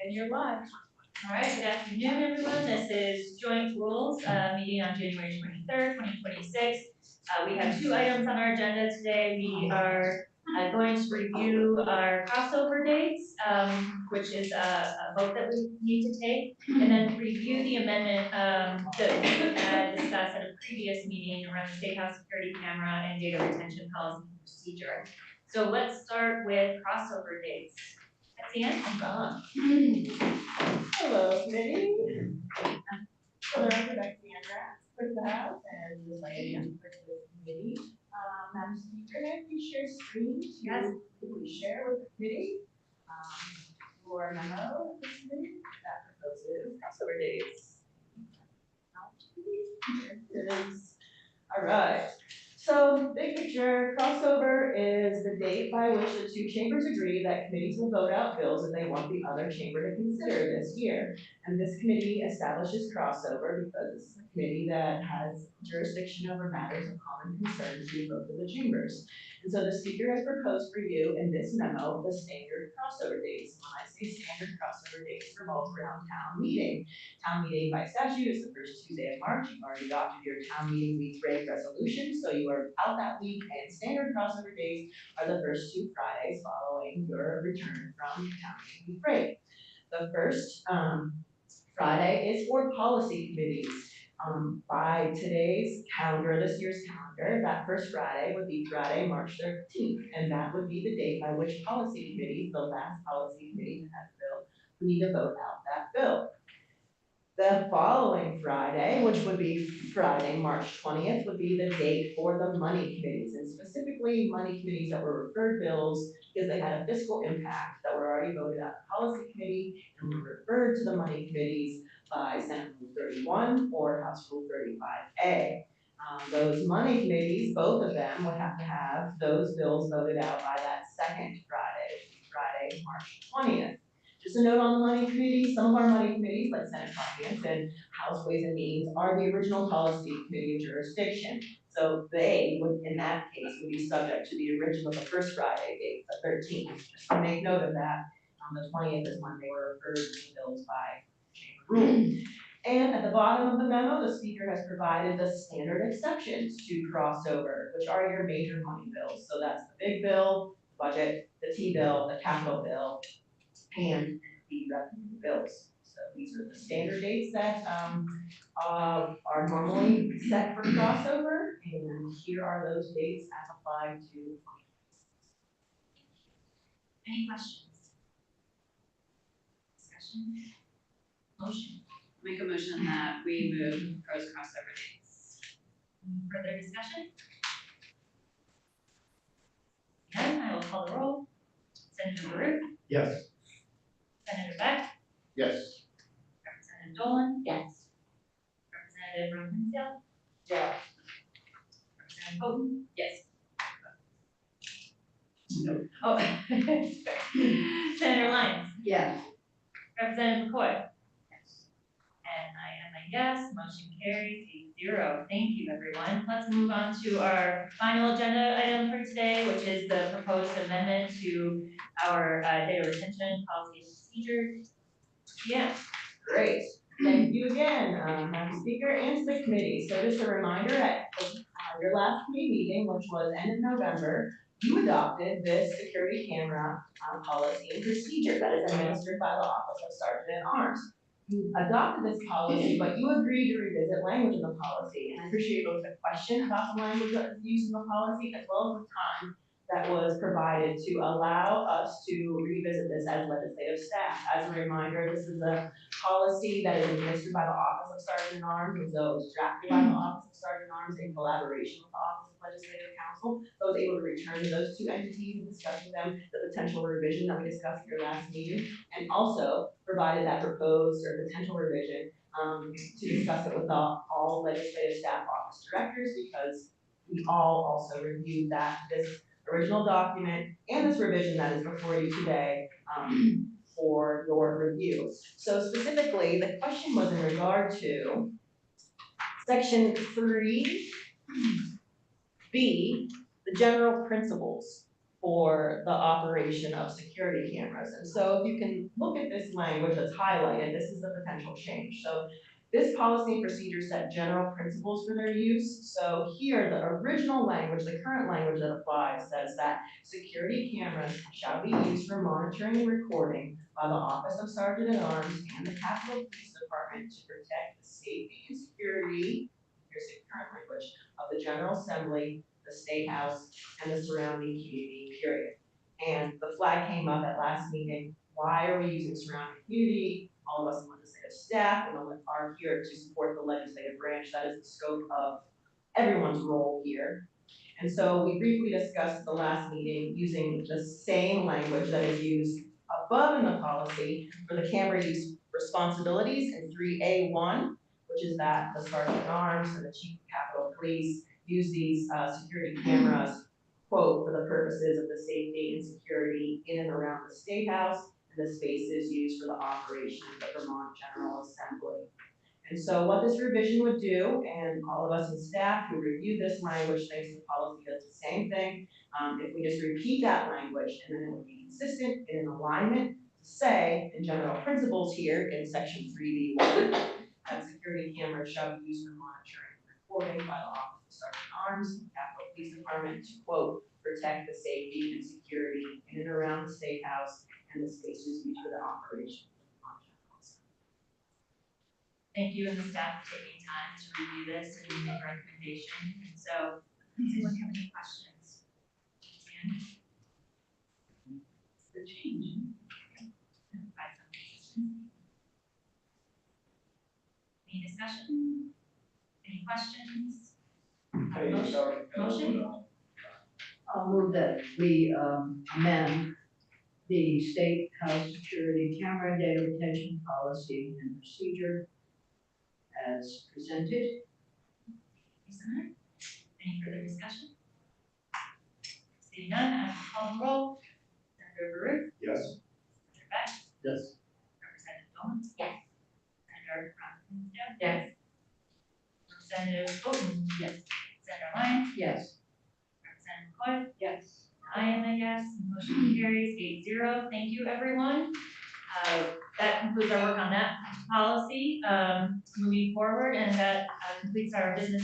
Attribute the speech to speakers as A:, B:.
A: And you're live.
B: All right, good afternoon, everyone. This is Joint Rules, meeting on January 23rd, 2026. We have two items on our agenda today. We are going to review our crossover dates, which is a vote that we need to take, and then review the amendment that we had discussed at a previous meeting around the State House security camera and data retention policy and procedure. So let's start with crossover dates. That's Ann.
A: I'm gone. Hello, committee. For the record, I'm Sandra, clerk of the house, and this lady, I'm clerk of the committee. Madam Speaker, if you share screen to quickly share with the committee your memo of this committee that proposes crossover dates. There it is. All right. So, big picture, crossover is the date by which the two chambers agree that committees will vote out bills that they want the other chamber to consider this year. And this committee establishes crossover because it's a committee that has jurisdiction over matters of common concern to both of the chambers. And so the speaker has proposed for you in this memo the standard crossover dates. When I say standard crossover dates, revolves around town meeting. Town meeting by statute is the first Tuesday of March. You've already adopted your town meeting week reg resolution, so you are out that week, and standard crossover days are the first two Fridays following your return from town meeting week break. The first Friday is for policy committees. By today's calendar, this year's calendar, that first Friday would be Friday, March 13th, and that would be the date by which policy committees, the last policy committee that has a bill, would need to vote out that bill. The following Friday, which would be Friday, March 20th, would be the date for the money committees, and specifically money committees that were referred bills because they had a fiscal impact that were already voted out of the policy committee and were referred to the money committees by Senate Rule 31 or House Rule 35A. Those money committees, both of them, would have to have those bills voted out by that second Friday, March 20th. Just a note on the money committee, some of our money committees, like Senate Finance and House Ways and Means, are the original policy committee of jurisdiction. So they would, in that case, would be subject to the original, the first Friday date, the 13th. Just to make note of that, the 20th is when they were referred to bills by chamber rule. And at the bottom of the memo, the speaker has provided the standard exceptions to crossover, which are your major money bills. So that's the big bill, budget, the T-bill, the capital bill, and the revenue bills. So these are the standard dates that are normally set for crossover, and here are those dates as applied to.
B: Any questions? Discussion? Motion?
C: Make a motion that we move proposed crossover dates.
B: Further discussion? None, I will call the roll. Senator Baruch?
D: Yes.
B: Senator Beck?
D: Yes.
B: Representative Dolan?
A: Yes.
B: Representative Ron Hinsdale?
A: Yeah.
B: Representative Houghton?
C: Yes.
B: No. Oh, Senator Lyons?
A: Yes.
B: Representative McCoy? Yes. And I am a yes, motion carries 8-0. Thank you, everyone. Let's move on to our final agenda item for today, which is the proposed amendment to our data retention policy and procedure. Yeah.
A: Great. Thank you again, Madam Speaker, and to the committee. So just a reminder, at your last committee meeting, which was end of November, you adopted this security camera policy and procedure that is administered by the Office of Sergeant at Arms. You adopted this policy, but you agreed to revisit language in the policy. And I appreciate both the question about the language that was used in the policy, as well as the time that was provided to allow us to revisit this as legislative staff. As a reminder, this is a policy that is administered by the Office of Sergeant at Arms, and so it was drafted by the Office of Sergeant at Arms in collaboration with the Office of Legislative Counsel. So I was able to return to those two entities and discuss with them the potential revision that we discussed at your last meeting, and also provided that proposed or potential revision to discuss it with all legislative staff office directors, because we all also reviewed this original document and this revision that is before you today for your review. So specifically, the question was in regard to section 3B, the general principles. for the operation of security cameras. And so if you can look at this language that's highlighted, this is the potential change. So this policy and procedure set general principles for their use. So here, the original language, the current language that applies says that security cameras shall be used for monitoring and recording by the Office of Sergeant at Arms and the Capitol Police Department to protect the safety and security, here's the current language, of the General Assembly, the State House, and the surrounding community, period. And the flag came up at last meeting. Why are we using surrounding community? All of us legislative staff and are here to support the legislative branch. That is the scope of everyone's role here. And so we briefly discussed at the last meeting using the same language that is used above in the policy for the camera use responsibilities in 3A1, which is that the Sergeant at Arms and the Chief of Capitol Police use these security cameras, quote, for the purposes of the safety and security in and around the State House and the spaces used for the operation of the Vermont General Assembly. And so what this revision would do, and all of us in staff who reviewed this language, thinks the policy does the same thing. If we just repeat that language, and then it would be consistent and in alignment to say, in general principles here in section 3B1, that security cameras shall be used for monitoring and recording by the Office of Sergeant at Arms, Capitol Police Department to quote, protect the safety and security in and around the State House and the spaces used for the operation.
B: Thank you and the staff for taking time to review this and make a recommendation. And so, does anyone have any questions? Dan? It's the change. Provide some consistency. Any discussion? Any questions? Motion?
D: I'll move that we amend the State House Security Camera Data Retention Policy and Procedure as presented.
B: Susan? Any further discussion? Seeing none, I will call the roll. Senator Baruch?
E: Yes.
B: Senator Beck?
E: Yes.
B: Representative Dolan?
C: Yes.
B: Senator Robinson?
C: Yes.
B: Representative Bolton? Yes. Senator Lyon?
D: Yes.
B: Representative McCoy?
D: Yes.
B: I am a yes, motion carries 8-0. Thank you, everyone. That concludes our work on that policy, moving forward, and that completes our business